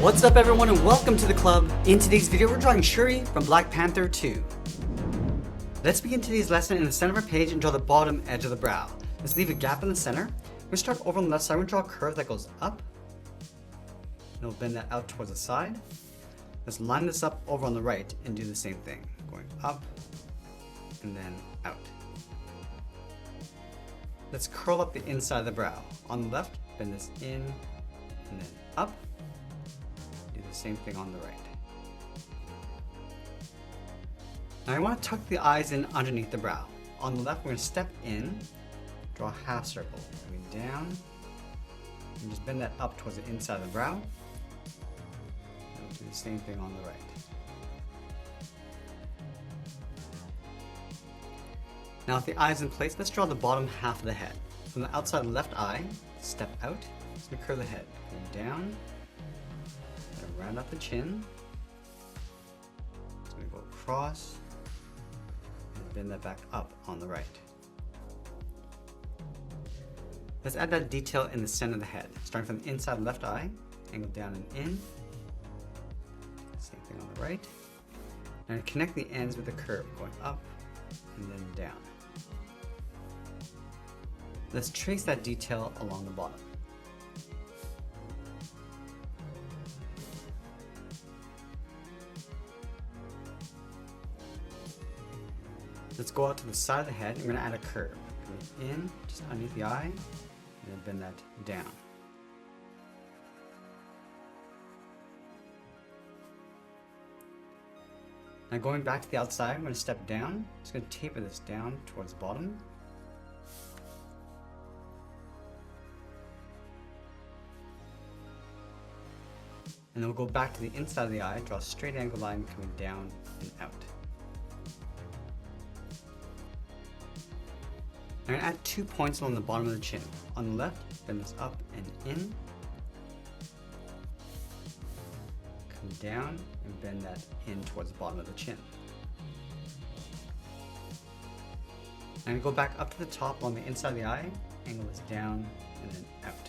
What's up everyone and welcome to the club. In today's video we're drawing Shuri from Black Panther 2. Let's begin today's lesson in the center of our page and draw the bottom edge of the brow. Let's leave a gap in the center. We're going to start over on the left side. We're going to draw a curve that goes up. And we'll bend that out towards the side. Let's line this up over on the right and do the same thing. Going up and then out. Let's curl up the inside of the brow. On the left, bend this in and then up. Do the same thing on the right. Now I want to tuck the eyes in underneath the brow. On the left, we're going to step in, draw a half circle, going down, and just bend that up towards the inside of the brow. And we'll do the same thing on the right. Now with the eyes in place, let's draw the bottom half of the head. From the outside of the left eye, step out, just gonna curve the head, going down, and round out the chin. It's gonna go across, and bend that back up on the right. Let's add that detail in the center of the head, starting from the inside of the left eye, angle down and in. Same thing on the right. And connect the ends with the curve, going up and then down. Let's trace that detail along the bottom. Let's go out to the side of the head and we're going to add a curve. Going in, just underneath the eye, and then bend that down. Now going back to the outside, I'm going to step down. Just going to taper this down towards the bottom. And then we'll go back to the inside of the eye, draw a straight angle line coming down and out. I'm going to add 2 points along the bottom of the chin. On the left, bend this up and in. Come down and bend that in towards the bottom of the chin. I'm going to go back up to the top on the inside of the eye, angle this down and then out.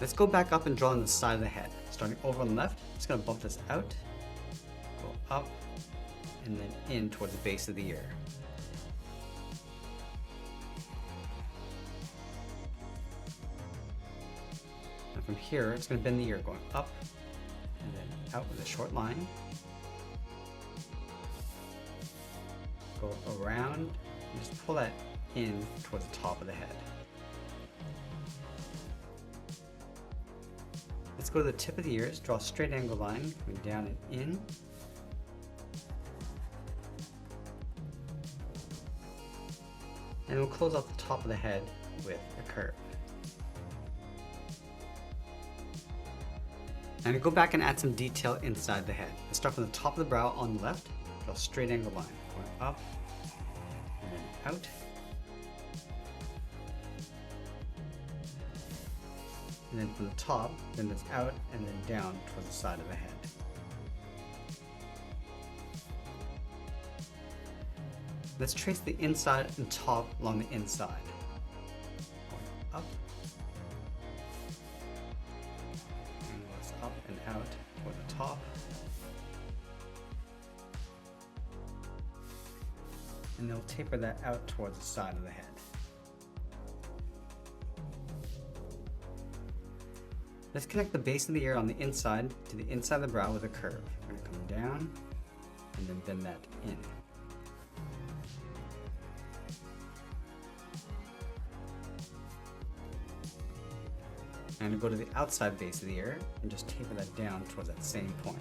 Let's go back up and draw on the side of the head. Starting over on the left, just going to bump this out, go up, and then in towards the base of the ear. Now from here, it's going to bend the ear going up and then out with a short line. Go around and just pull that in towards the top of the head. Let's go to the tip of the ears, draw a straight angle line coming down and in. And we'll close out the top of the head with a curve. And we'll go back and add some detail inside the head. Let's start from the top of the brow on the left, draw a straight angle line, going up and then out. And then from the top, bend this out and then down towards the side of the head. Let's trace the inside and top along the inside. Going up. And this up and out toward the top. And then we'll taper that out towards the side of the head. Let's connect the base of the ear on the inside to the inside of the brow with a curve. We're going to come down and then bend that in. I'm going to go to the outside base of the ear and just taper that down towards that same point.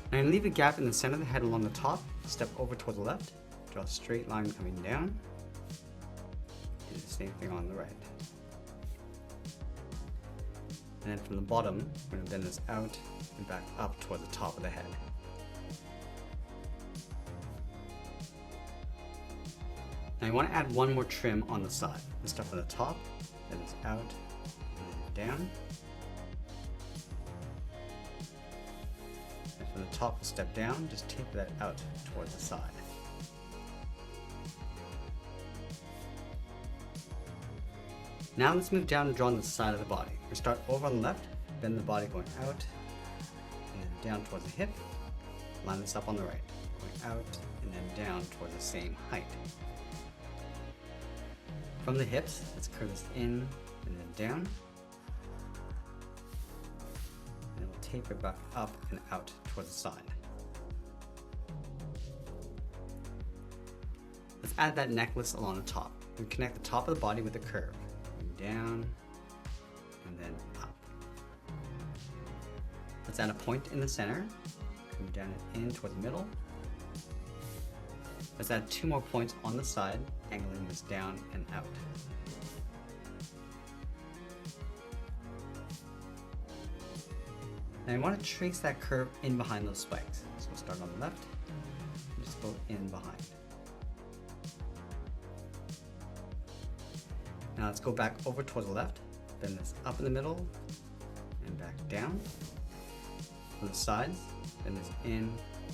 I'm going to leave a gap in the center of the head along the top, step over toward the left. Draw a straight line coming down. Do the same thing on the right. And then from the bottom, we're going to bend this out and back up toward the top of the head. Now you want to add one more trim on the side. Let's start from the top, bend this out, and then down. And from the top will step down, just taper that out towards the side. Now let's move down and draw on the side of the body. We start over on the left, bend the body going out, and then down towards the hip. Line this up on the right, going out and then down towards the same height. From the hips, let's curve this in and then down. And then we'll taper back up and out towards the side. Let's add that necklace along the top. We connect the top of the body with a curve. Down and then up. Let's add a point in the center, come down and in toward the middle. Let's add 2 more points on the side, angling this down and out. Now you want to trace that curve in behind those spikes. So we'll start on the left and just go in behind. Now let's go back over towards the left, bend this up in the middle and back down. On the sides, bend this in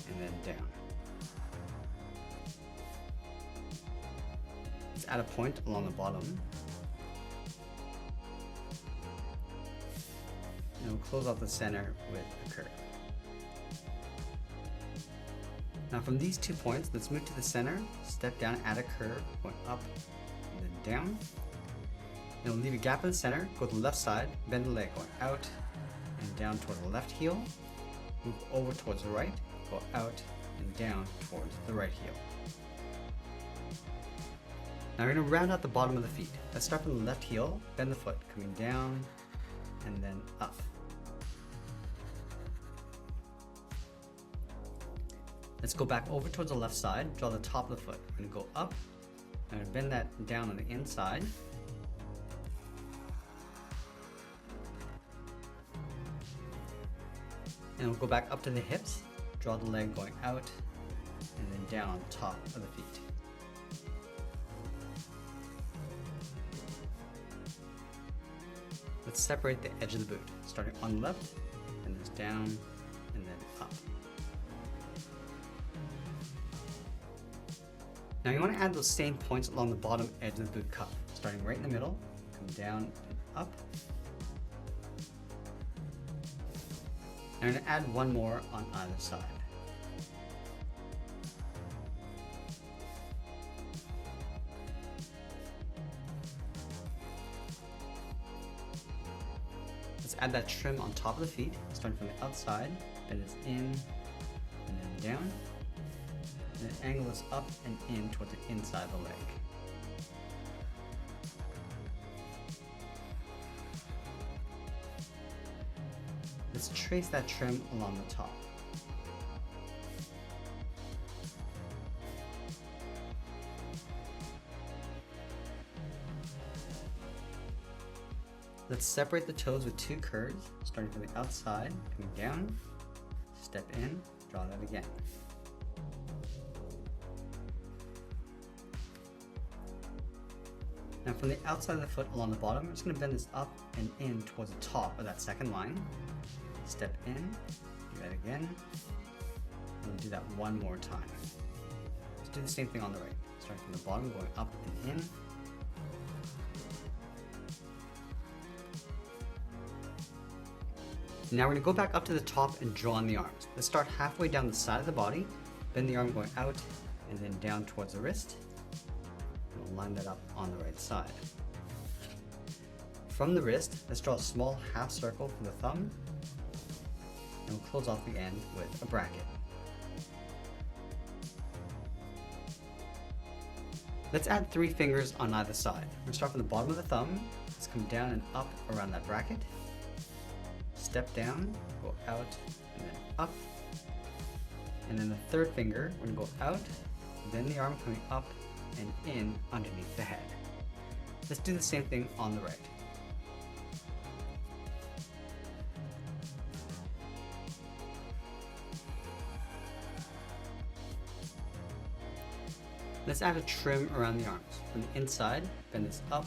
and then down. Let's add a point along the bottom. And we'll close off the center with a curve. Now from these 2 points, let's move to the center, step down, add a curve, going up and then down. And we'll leave a gap in the center, go to the left side, bend the leg going out and down towards the left heel, move over towards the right, go out and down towards the right heel. Now we're going to round out the bottom of the feet. Let's start from the left heel, bend the foot, coming down and then up. Let's go back over towards the left side, draw the top of the foot. We're going to go up and bend that down on the inside. And we'll go back up to the hips, draw the leg going out, and then down on top of the feet. Let's separate the edge of the boot, starting on the left, and this down, and then up. Now you want to add those same points along the bottom edge of the boot cup, starting right in the middle, come down and up. And I'm going to add 1 more on either side. Let's add that trim on top of the feet, starting from the outside, bend this in and then down, and then angle this up and in towards the inside of the leg. Let's trace that trim along the top. Let's separate the toes with 2 curves, starting from the outside, coming down, step in, draw that again. Now from the outside of the foot along the bottom, we're just going to bend this up and in towards the top of that second line. Step in, do that again, and we'll do that 1 more time. Let's do the same thing on the right, starting from the bottom, going up and in. Now we're going to go back up to the top and draw on the arms. Let's start halfway down the side of the body, bend the arm going out and then down towards the wrist. And we'll line that up on the right side. From the wrist, let's draw a small half circle for the thumb, and we'll close off the end with a bracket. Let's add 3 fingers on either side. We're going to start from the bottom of the thumb, let's come down and up around that bracket, step down, go out, and then up, and then the 3rd finger, we're going to go out, then the arm coming up and in underneath the head. Let's do the same thing on the right. Let's add a trim around the arms. From the inside, bend this up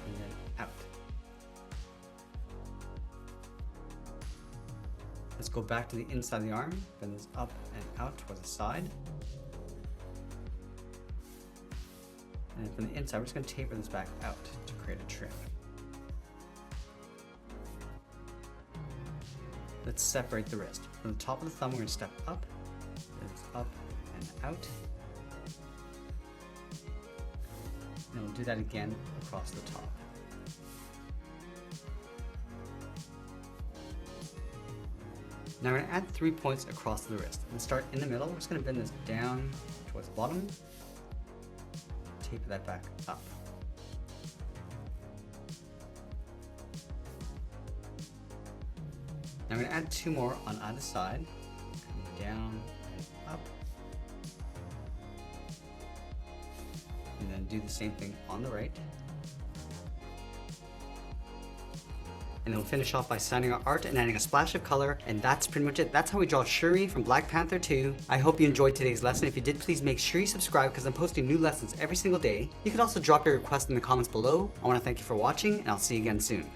and then out. Let's go back to the inside of the arm, bend this up and out towards the side. And from the inside, we're just going to taper this back out to create a trim. Let's separate the wrist. From the top of the thumb, we're going to step up, up and out. And we'll do that again across the top. Now we're going to add 3 points across the wrist. We're going to start in the middle. We're just going to bend this down towards the bottom. Taper that back up. Now I'm going to add 2 more on either side. Coming down and up. And then do the same thing on the right. And then we'll finish off by signing our art and adding a splash of color, and that's pretty much it. That's how we draw Shuri from Black Panther 2. I hope you enjoyed today's lesson. If you did, please make sure you subscribe because I'm posting new lessons every single day. You can also drop your request in the comments below. I want to thank you for watching, and I'll see you again soon.